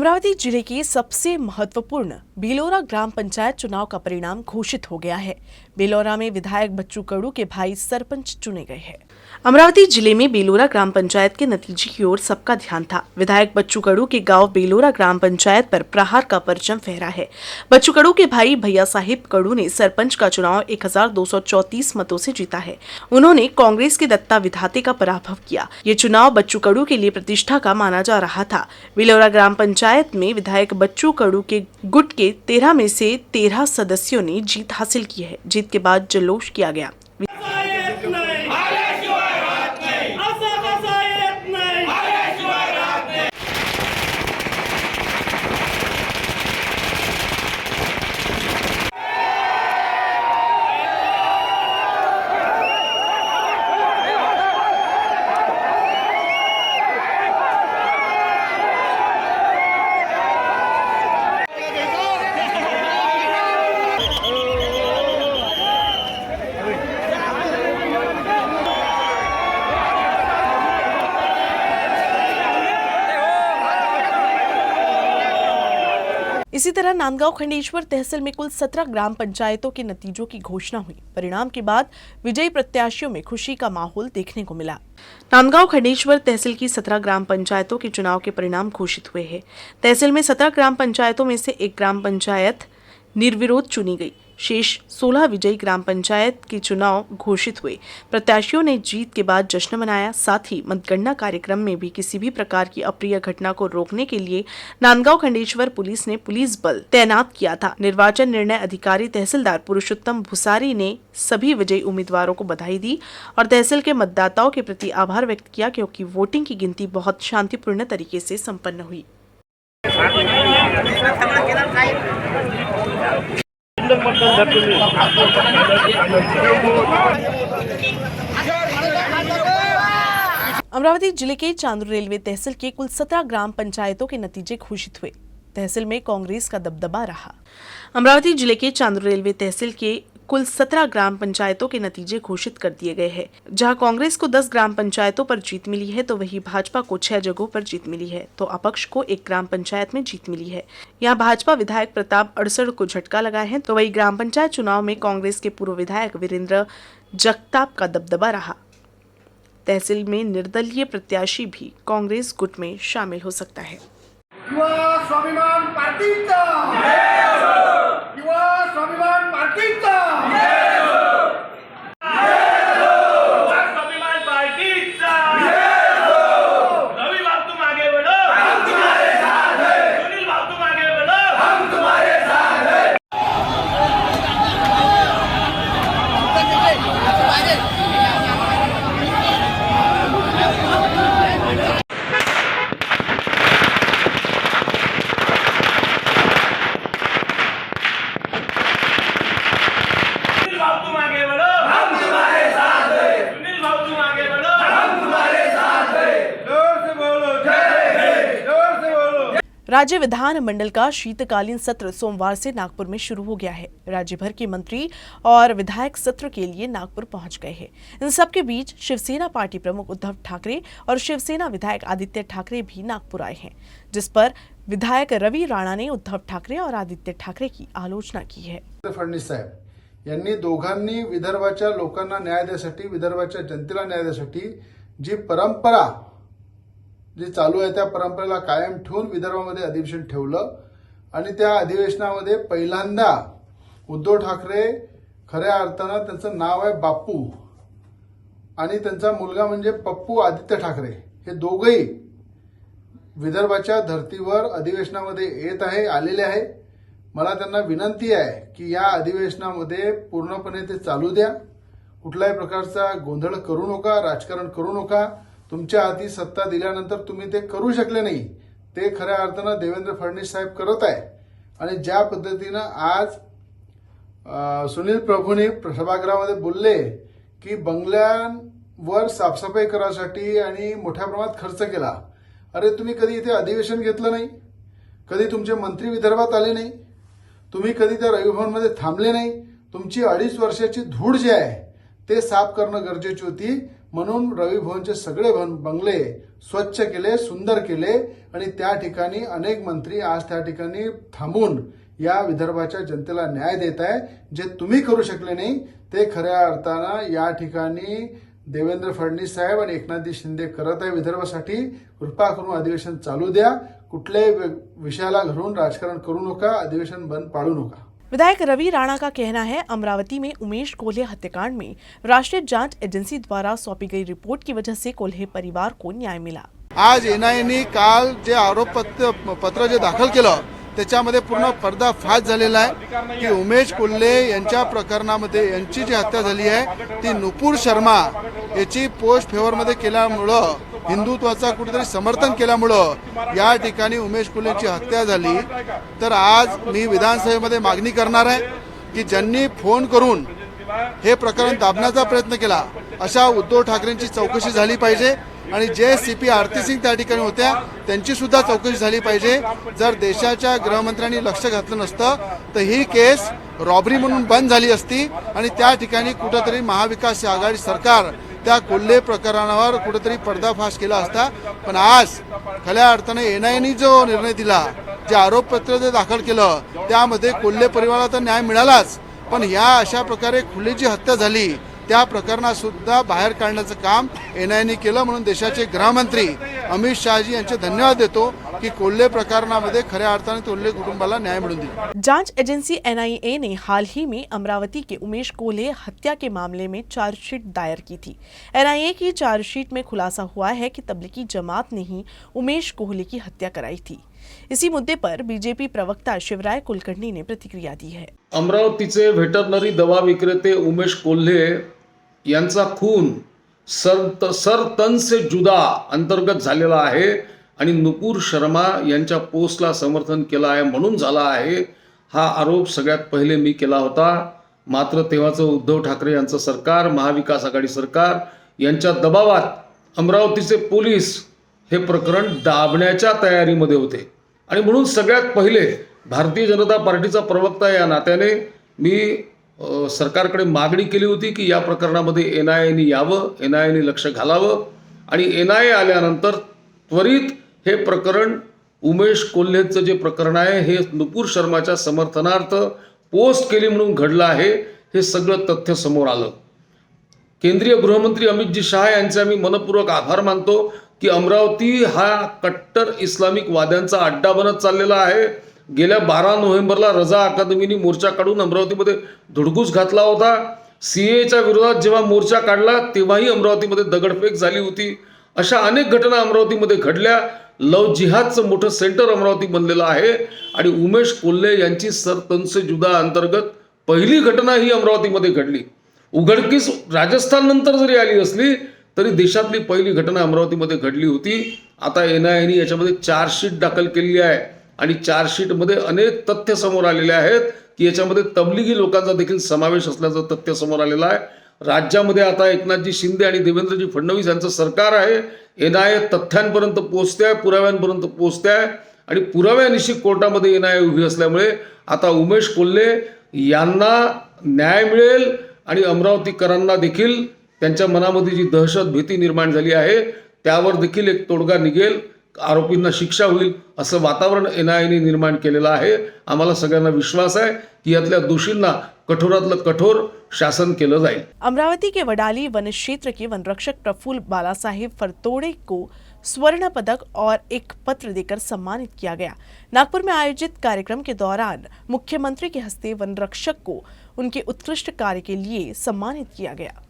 अमरावती जिले के सबसे महत्वपूर्ण बेलोरा ग्राम पंचायत चुनाव का परिणाम घोषित हो गया है। बेलोरा में विधायक बच्चू कडू के भाई सरपंच चुने गए हैं। अमरावती जिले में बेलोरा ग्राम पंचायत के नतीजे की ओर सबका ध्यान था। विधायक बच्चू कडू के गांव बेलोरा ग्राम पंचायत पर प्रहार का परचम फहरा है। बच्चू कडू के भाई भैया साहिब कडू ने सरपंच का चुनाव 1234 मतों से जीता है। उन्होंने कांग्रेस के दत्ता विधाते का पराभव किया। ये चुनाव बच्चू कडू के लिए प्रतिष्ठा का माना जा रहा था। बेलोरा ग्राम पंचायत में विधायक बच्चू कडू के गुट के 13 में से 13 सदस्यों ने जीत हासिल की है। जीत के बाद जल्लोष किया गया। इसी तरह नांदगांव खंडेश्वर तहसील में कुल 17 ग्राम पंचायतों के नतीजों की घोषणा हुई। परिणाम के बाद विजयी प्रत्याशियों में खुशी का माहौल देखने को मिला। नांदगांव खंडेश्वर तहसील की 17 ग्राम पंचायतों के चुनाव के परिणाम घोषित हुए हैं। तहसील में 17 ग्राम पंचायतों में से एक ग्राम पंचायत निर्विरोध चुनी गई। शेष 16 विजयी ग्राम पंचायत के चुनाव घोषित हुए। प्रत्याशियों ने जीत के बाद जश्न मनाया। साथ ही मतगणना कार्यक्रम में भी किसी भी प्रकार की अप्रिय घटना को रोकने के लिए नांदगांव खंडेश्वर पुलिस ने पुलिस बल तैनात किया था। निर्वाचन निर्णय अधिकारी तहसीलदार पुरुषोत्तम भुसारी ने सभी विजयी उम्मीदवारों को बधाई दी और तहसील के मतदाताओं के प्रति आभार व्यक्त किया, क्योंकि वोटिंग की गिनती बहुत शांतिपूर्ण तरीके से संपन्न हुई। अमरावती जिले के चांदूर रेलवे तहसील के कुल 17 ग्राम पंचायतों के नतीजे घोषित हुए। तहसील में कांग्रेस का दबदबा रहा। अमरावती जिले के चांदूर रेलवे तहसील के कुल 17 ग्राम पंचायतों के नतीजे घोषित कर दिए गए हैं। जहां कांग्रेस को 10 ग्राम पंचायतों पर जीत मिली है, तो वहीं भाजपा को 6 जगहों पर जीत मिली है, तो अपक्ष को 1 ग्राम पंचायत में जीत मिली है। यहां भाजपा विधायक प्रताप अड़सड़ को झटका लगा है, तो वहीं ग्राम पंचायत चुनाव में कांग्रेस के पूर्व विधायक वीरेंद्र जगताप का दबदबा रहा। तहसील में निर्दलीय प्रत्याशी भी कांग्रेस गुट में शामिल हो सकता है। स्वाभिमान पार्टीचा स्वाभिमान पार्टीचा स्वाभिमान पार्टीचा रवि बाबू तुम आगे बढ़ो, हम तुम्हारे साथ हैं। सुनील बाबू तुम आगे बढ़ो, हम तुम्हारे साथ हैं। राज्य विधानमंडल का शीतकालीन सत्र सोमवार से नागपुर में शुरू हो गया है। राज्य भर के मंत्री और विधायक सत्र के लिए नागपुर पहुंच गए हैं। इन सबके बीच शिवसेना पार्टी प्रमुख उद्धव ठाकरे और शिवसेना विधायक आदित्य ठाकरे भी नागपुर आए हैं, जिस पर विधायक रवि राणा ने उद्धव ठाकरे और आदित्य ठाकरे की आलोचना की है। फडणवीस साहेब यांनी दोघांनी विदर्भाच्या लोकांना न्याय देण्यासाठी, विदर्भाच्या जनतेला न्याय देण्यासाठी जी परंपरा जे चालू आहे त्या परंपरेला कायम ठेवून विदर्भामध्ये अधिवेशन ठेवलं आणि त्या अधिवेशनामध्ये पहिल्यांदा उद्धव ठाकरे खऱ्या अर्थानं त्यांचं नाव आहे बापू आणि त्यांचा मुलगा म्हणजे पप्पू आदित्य ठाकरे, हे दोघंही विदर्भाच्या धर्तीवर अधिवेशनामध्ये येत आहे, आलेले आहे। मला त्यांना विनंती आहे की या अधिवेशनामध्ये पूर्णपणे ते चालू द्या। कुठल्याही प्रकारचा गोंधळ करू नका, राजकारण करू नका। तुमच्या हाती सत्ता दिल्यानंतर तुम्ही ते करू शकले नाही, ते खऱ्या अर्थानं देवेंद्र फडणवीस साहेब करत आहे। आणि ज्या पद्धतीनं आज सुनील प्रभूने सभागृहामध्ये बोलले की बंगल्यांवर साफसफाई करायसाठी आणि मोठ्या प्रमाणात खर्च केला। अरे तुम्ही कधी इथे अधिवेशन घेतलं नाही, कधी तुमचे मंत्री विदर्भात आले नाही, तुम्ही कधी त्या रविभवनमध्ये थांबले नाही। तुमची 2.5 वर्षाची धूळ जी आहे ते साफ करणं गरजेची होती। म्हणून रवी भवनचे सगळे बंगले स्वच्छ केले, सुंदर केले आणि त्या ठिकाणी अनेक मंत्री आज त्या ठिकाणी थांबून या विदर्भाच्या जनतेला न्याय देत आहे. जे तुम्ही करू शकले नाही ते खऱ्या अर्थानं या ठिकाणी देवेंद्र फडणवीस साहेब आणि एकनाथजी शिंदे करत आहे विदर्भासाठी. कृपा करून अधिवेशन चालू द्या. कुठल्याही विषयाला घरून राजकारण करू नका. अधिवेशन बंद पाडू नका. विधायक रवि राणा का कहना है, अमरावती में उमेश कोल्हे हत्याकांड में राष्ट्रीय जांच एजेंसी द्वारा सौंपी गई रिपोर्ट की वजह से कोल्हे परिवार को न्याय मिला. आज एनआयएने काल जे आरोप पत्र जे दाखल केलं त्याच्यामध्ये पूर्ण पर्दाफाश झालेला आहे की उमेश कोल्हे यांच्या प्रकरणामध्ये यांची जी हत्या झाली आहे ती नुपूर शर्मा याची पोस्ट फेवरमध्ये केल्यामुळं, हिंदुत्वाचा कुठेतरी समर्थन केल्यामुळं या ठिकाणी उमेश कोल्हेची हत्या झाली. तर आज मी विधानसभेमध्ये मागणी करणार आहे की ज्यांनी फोन करून हे प्रकरण दाबण्याचा प्रयत्न केला अशा उद्धव ठाकरेंची चौकशी झाली पाहिजे आणि जे सीपी आरती सिंग त्या ठिकाणी होत्या त्यांची सुद्धा चौकशी झाली पाहिजे. जर देशाच्या गृहमंत्र्यांनी लक्ष घातलं नसतं तर ही केस रॉबरी म्हणून बंद झाली असती आणि त्या ठिकाणी कुठंतरी महाविकास आघाडी सरकार त्या कोल्हे प्रकरणावर कुठेतरी पर्दाफाश केला असता. पण आज खऱ्या अर्थाने एनआयएने जो निर्णय दिला, जे आरोपपत्र जे दाखल केलं त्यामध्ये कोल्हे परिवाराला तर न्याय मिळालाच, पण या अशा प्रकारे खुलेची हत्या झाली त्या प्रकरणात सुद्धा बाहेर काढण्याचं काम एनआयएने केलं. म्हणून देशाचे गृहमंत्री अमित शहाजी यांचे धन्यवाद देतो की कोल्हे प्रकरणामध्ये खऱ्या अर्थाने कोल्हे कुटुंबाला न्याय मिळवून दिला. जांच एजेंसी एनआईए ने हाल ही में अमरावती के उमेश कोल्हे हत्या के मामले में चार्जशीट दायर की थी. एनआईए की चार्जशीट में खुलासा हुआ है कि तबलीगी जमात ने ही उमेश कोल्हे की हत्या कराई थी. इसी मुद्दे पर बीजेपी प्रवक्ता शिवराय कुलकर्णी ने प्रतिक्रिया दी है. अमरावतीचे व्हेटरनरी दवा विक्रेते उमेश कोल्हे यांचा खून सरतन से जुदा अंतर्गत झालेला आहे आणि नुपूर शर्मा यांच्या पोस्टला समर्थन केलं आहे म्हणून झाला आहे. हा आरोप सगळ्यात पहिले मी केला होता. मात्र तेव्हाचं उद्धव ठाकरे यांचं सरकार, महाविकास आघाडी सरकार यांच्या दबावात अमरावतीचे पोलीस हे प्रकरण दाबण्याच्या तयारीमध्ये होते आणि म्हणून सगळ्यात पहिले भारतीय जनता पार्टीचा प्रवक्ता या नात्याने मी सरकारकडे मागणी केली होती की या प्रकरणामध्ये एनआयएने यावं, एनआयएने लक्ष घालावं आणि एनआयए आल्यानंतर त्वरित हे प्रकरण उमेश कोल्हेचं जे प्रकरण आहे हे नुपूर शर्माच्या समर्थनार्थ पोस्ट केली म्हणून घडलं आहे, हे सगळं तथ्य समोर आलं. केंद्रीय गृहमंत्री अमितजी शहा यांचे आम्ही मनपूर्वक आभार मानतो की अमरावती हा कट्टर इस्लामिक वाद्यांचा अड्डा बनत चाललेला आहे. गेल्या 12 नोव्हेंबरला रजा अकादमीने मोर्चा काढून अमरावतीमध्ये धुडगूस घातला होता. सीएच्या विरोधात जेव्हा मोर्चा काढला तेव्हाही अमरावतीमध्ये दगडफेक झाली होती. अशा अनेक घटना अमरावतीमध्ये घडल्या. लव जिहादचं मोठं सेंटर अमरावती बनलेलं आहे आणि उमेश कोल्हे यांची सरतन से जुदा अंतर्गत पहिली घटना ही अमरावतीमध्ये घडली. उघडकीस राजस्थान नंतर जरी आली असली तरी देशातली पहिली घटना अमरावतीमध्ये घडली होती. आता एनआयएने याच्यामध्ये चार्जशीट दाखल केलेली आहे आणि चार्जशीटमध्ये अनेक तथ्य समोर आलेले आहेत की याच्यामध्ये तबलिगी लोकांचा देखील समावेश असल्याचं तथ्य समोर आलेलं आहे. राज्यामध्ये आता एकनाथजी शिंदे आणि देवेंद्रजी फडणवीस यांचं सरकार आहे. एनआयए तथ्यांपर्यंत पोहोचते आहे, पुराव्यांपर्यंत पोहोचते आहे आणि पुराव्यानिशी कोर्टामध्ये एनआयए उभी असल्यामुळे आता उमेश कोल्हे यांना न्याय मिळेल आणि अमरावतीकरांना देखील त्यांच्या मनामध्ये जी दहशत भीती निर्माण झाली आहे त्यावर देखील एक तोडगा निघेल, आरोपींना शिक्षा होईल असं वातावरण एनआयएने निर्माण केलेलं आहे. आम्हाला सगळ्यांना विश्वास आहे की यातल्या दोषींना कठोरातलं कठोर शासन केलं जाईल. अमरावती के वडाली वन क्षेत्र के वनरक्षक प्रफुल्ल बालासाहेब फरतोड़े को स्वर्ण पदक और एक पत्र देकर सम्मानित किया गया. नागपुर में आयोजित कार्यक्रम के दौरान मुख्यमंत्री के हस्ते वनरक्षक को उनके उत्कृष्ट कार्य के लिए सम्मानित किया गया.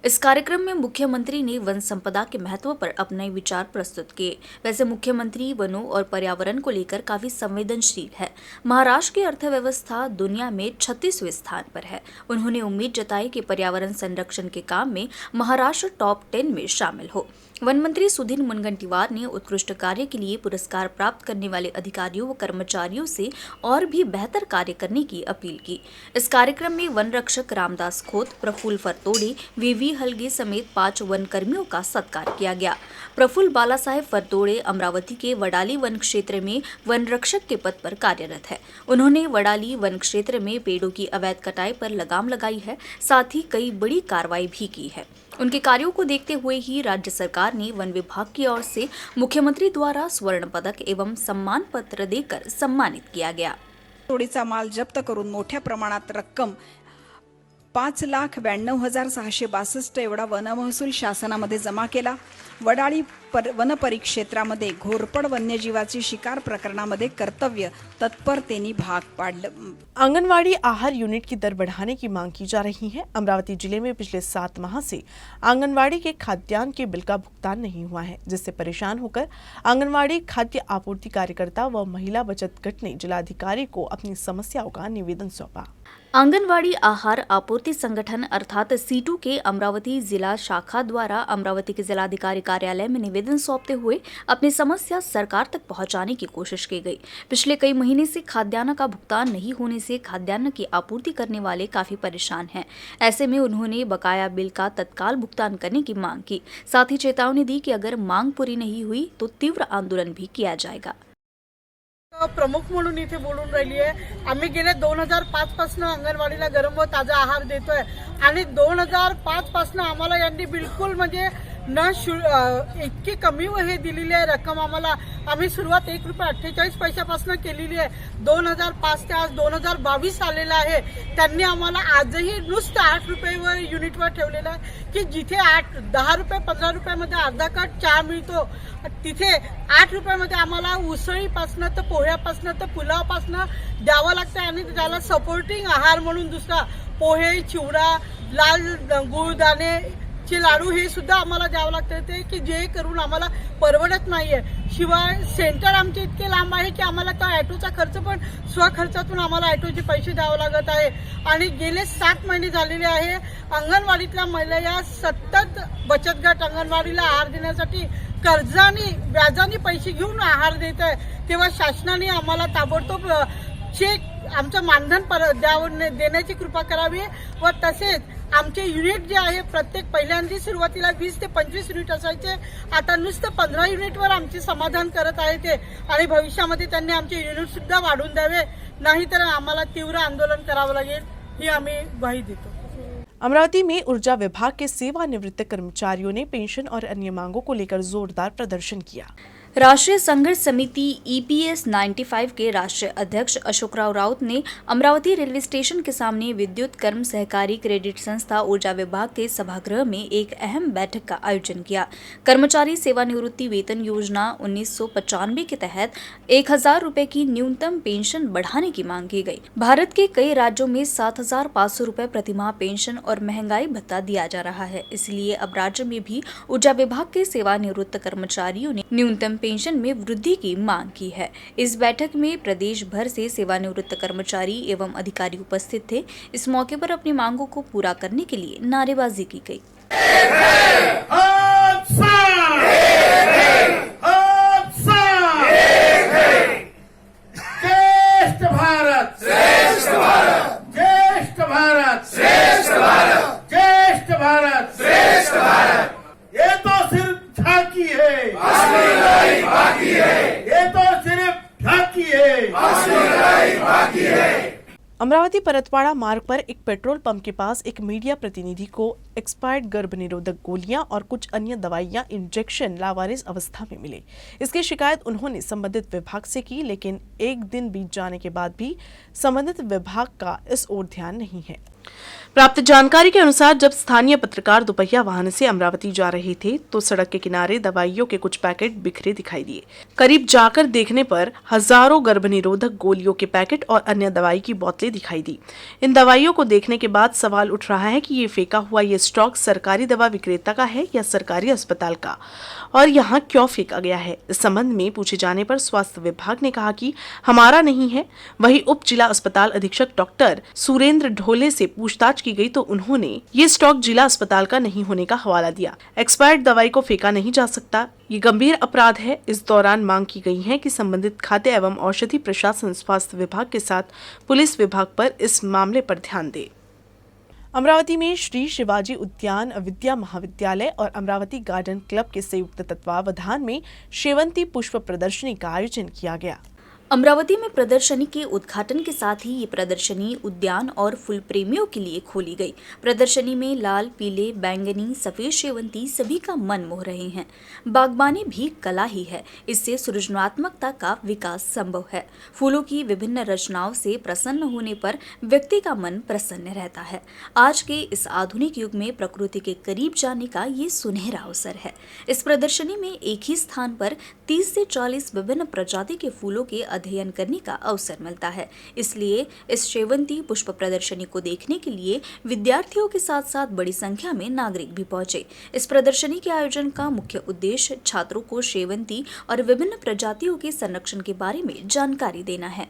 इस कार्यक्रम में मुख्यमंत्री ने वन संपदा के महत्व पर अपने विचार प्रस्तुत किए. वैसे मुख्यमंत्री वनों और पर्यावरण को लेकर काफी संवेदनशील है. महाराष्ट्र की अर्थव्यवस्था दुनिया में 36वें स्थान पर है. उन्होंने उम्मीद जताई कि पर्यावरण संरक्षण के काम में महाराष्ट्र टॉप 10 में शामिल हो. वन मंत्री सुधीर मुनगंटीवार ने उत्कृष्ट कार्य के लिए पुरस्कार प्राप्त करने वाले अधिकारियों व कर्मचारियों से और भी बेहतर कार्य करने की अपील की. इस कार्यक्रम में वन रक्षक रामदास खोत, प्रफुल्ल फरतोड़े, वीवी रवि हलगे समेत 5 वन कर्मियों का सत्कार किया गया। प्रफुल्ल बालासाहेब फरदोड़े अमरावती के वडाली वन क्षेत्र में वन रक्षक के पद पर कार्यरत है। उन्होंने वडाली वन क्षेत्र में पेड़ों की अवैध कटाई पर लगाम लगाई है, साथ ही कई बड़ी कार्रवाई भी की है। उनके कार्यों को देखते हुए ही राज्य सरकार ने वन विभाग की ओर से मुख्यमंत्री द्वारा स्वर्ण पदक एवं सम्मान पत्र देकर सम्मानित किया गया। तोडीचा माल जप्त करून मोठ्या प्रमाणात रक्कम 5,92,662 एवढा वनमहसूल शासनामध्ये जमा केला। वडाळी वन परिक्षेत्रामध्ये घोरपड वन्यजीवाची शिकार प्रकरणामध्ये कर्तव्य तत्परतेने भाग पाडलं। आंगनवाड़ी आहार यूनिट की दर बढ़ाने की मांग की जा रही है। अमरावती जिले में पिछले 7 माह से आंगनवाड़ी के खाद्यान्न के बिल का भुगतान नहीं हुआ है, जिससे परेशान होकर आंगनवाड़ी खाद्य आपूर्ति कार्यकर्ता व महिला बचत गठ ने जिलाधिकारी को अपनी समस्याओं का निवेदन सौंपा। आंगनवाड़ी आहार आपूर्ति संगठन अर्थात सीटू के अमरावती जिला शाखा द्वारा अमरावती के जिलाधिकारी कार्यालय में निवेदन सौंपते हुए अपनी समस्या सरकार तक पहुंचाने की कोशिश की गई। पिछले कई महीने से खाद्यान्न का भुगतान नहीं होने से खाद्यान्न की आपूर्ति करने वाले काफी परेशान हैं। ऐसे में उन्होंने बकाया बिल का तत्काल भुगतान करने की मांग की। साथ ही चेतावनी दी कि अगर मांग पूरी नहीं हुई तो तीव्र आंदोलन भी किया जाएगा। प्रमुख म्हणून इथे बोलून राहिली आहे। आम्ही गेले 2005 पासून अंगणवाडीला गरम व ताजा आहार देतोय आणि 2005 पासून आम्हाला यांनी बिलकुल म्हणजे इतकी कमी हे दिलेली आहे रक्कम आम्हाला। आम्ही सुरुवात ₹1.48 पासून केलेली आहे। 2005 ते आज 2022 आलेला आहे। त्यांनी आम्हाला आजही नुसतं ₹8 युनिटवर ठेवलेलं आहे की जिथे 10 रुपये 15 रुपयामध्ये अर्धा कप चहा मिळतो, तिथे ₹8 मध्ये आम्हाला उसळीपासून तर पोह्यापासून तर पुलावपासून द्यावं लागतं आणि त्याला सपोर्टिंग आहार म्हणून दुसरा पोहे, चिवडा, लाल गुळदाणे चे लाडू हे सुद्धा आम्हाला द्यावं लागतं ते की जे करून आम्हाला परवडत नाहीये। शिवाय सेंटर आमचे इतके लांब आहे की आम्हाला तो ऑटोचा खर्च पण स्वखर्चातून आम्हाला ऑटोचे पैसे द्यावे लागत आहे आणि गेले 7 महिने झालेले आहे। अंगणवाडीतल्या महिला या सतत बचत गट अंगणवाडीला आहार देण्यासाठी कर्जाने व्याजाने पैसे घेऊन आहार देत आहे, तेव्हा शासनाने आम्हाला ताबडतोब चेक आमचं मानधन देण्याची कृपा करावी व तसेच आमचे युनिट जे आहे प्रत्येक पहिल्यांदा सुरुवातीला 20 ते 25 युनिट असायचे, आता नुसतं 15 युनिटवर आमचे समाधान करत आहे ते आणि भविष्यामध्ये त्यांनी आमचे युनिट सुद्धा वाढवून द्यावे, नाहीतर आम्हाला तीव्र आंदोलन करावं लागेल ही आम्ही ग्वाही देतो। अमरावती में ऊर्जा विभाग के सेवानिवृत्त कर्मचारियों ने पेंशन और अन्य मांगों को लेकर जोरदार प्रदर्शन किया। राष्ट्रीय संघर्ष समिति EPS 95 के राष्ट्रीय अध्यक्ष अशोकराव राउत ने अमरावती रेलवे स्टेशन के सामने विद्युत कर्म सहकारी क्रेडिट संस्था ऊर्जा विभाग के सभागृह में एक अहम बैठक का आयोजन किया। कर्मचारी सेवानिवृत्ति वेतन योजना 1995 के तहत 1000 रुपए की न्यूनतम पेंशन बढ़ाने की मांग की गई। भारत के कई राज्यों में 7500 रुपए प्रतिमाह पेंशन और महंगाई भत्ता दिया जा रहा है, इसलिए अब राज्य में भी ऊर्जा विभाग के सेवानिवृत्त कर्मचारियों ने न्यूनतम पेंशन में वृद्धि की मांग की है। इस बैठक में प्रदेश भर से सेवानिवृत्त कर्मचारी एवं अधिकारी उपस्थित थे। इस मौके पर अपनी मांगों को पूरा करने के लिए नारेबाजी की गई। अमरावती परतवाड़ा मार्ग पर एक पेट्रोल पंप के पास एक मीडिया प्रतिनिधि को एक्सपायर्ड गर्भ निरोधक गोलियां और कुछ अन्य दवाइयां इंजेक्शन लावारिस अवस्था में मिले। इसकी शिकायत उन्होंने संबंधित विभाग से की, लेकिन एक दिन बीत जाने के बाद भी संबंधित विभाग का इस ओर ध्यान नहीं है। प्राप्त जानकारी के अनुसार जब स्थानीय पत्रकार दोपहिया वाहन से अमरावती जा रहे थे तो सड़क के किनारे दवाइयों के कुछ पैकेट बिखरे दिखाई दिए। करीब जाकर देखने पर हजारों गर्भनिरोधक गोलियों के पैकेट और अन्य दवाई की बोतलें दिखाई दी। इन दवाइयों को देखने के बाद सवाल उठ रहा है कि ये फेंका हुआ ये स्टॉक सरकारी दवा विक्रेता का है या सरकारी अस्पताल का, और यहाँ क्यों फेंका गया है। इस संबंध में पूछे जाने पर स्वास्थ्य विभाग ने कहा कि हमारा नहीं है। वहीं उप जिला अस्पताल अधीक्षक डॉक्टर सुरेंद्र ढोले से पूछताछ की गई तो उन्होंने ये स्टॉक जिला अस्पताल का नहीं होने का हवाला दिया। एक्सपायर्ड दवाई को फेंका नहीं जा सकता, ये गंभीर अपराध है। इस दौरान मांग की गई है कि संबंधित खाद्य एवं औषधि प्रशासन स्वास्थ्य विभाग के साथ पुलिस विभाग पर इस मामले पर ध्यान दे। अमरावती में श्री शिवाजी उद्यान विद्या महाविद्यालय और अमरावती गार्डन क्लब के संयुक्त तत्वावधान में शेवंती पुष्प प्रदर्शनी का आयोजन किया गया। अमरावती में प्रदर्शनी के उद्घाटन के साथ ही ये प्रदर्शनी उद्यान और फूल प्रेमियों के लिए खोली गई। प्रदर्शनी में लाल, पीले, बैंगनी, सफेद शेवंती सभी का मन मोह रहे हैं। बागबानी भी कला ही है, इससे सृजनात्मकता का विकास संभव है। फूलों की विभिन्न रचनाओं से प्रसन्न होने पर व्यक्ति का मन प्रसन्न रहता है। आज के इस आधुनिक युग में प्रकृति के करीब जाने का ये सुनहरा अवसर है। इस प्रदर्शनी में एक ही स्थान पर 30 से 40 विभिन्न प्रजाति के फूलों के अध्ययन करने का अवसर मिलता है। इसलिए इस शेवंती पुष्प प्रदर्शनी को देखने के लिए विद्यार्थियों के साथ साथ बड़ी संख्या में नागरिक भी पहुंचे। इस प्रदर्शनी के आयोजन का मुख्य उद्देश्य छात्रों को शेवंती और विभिन्न प्रजातियों के संरक्षण के बारे में जानकारी देना है।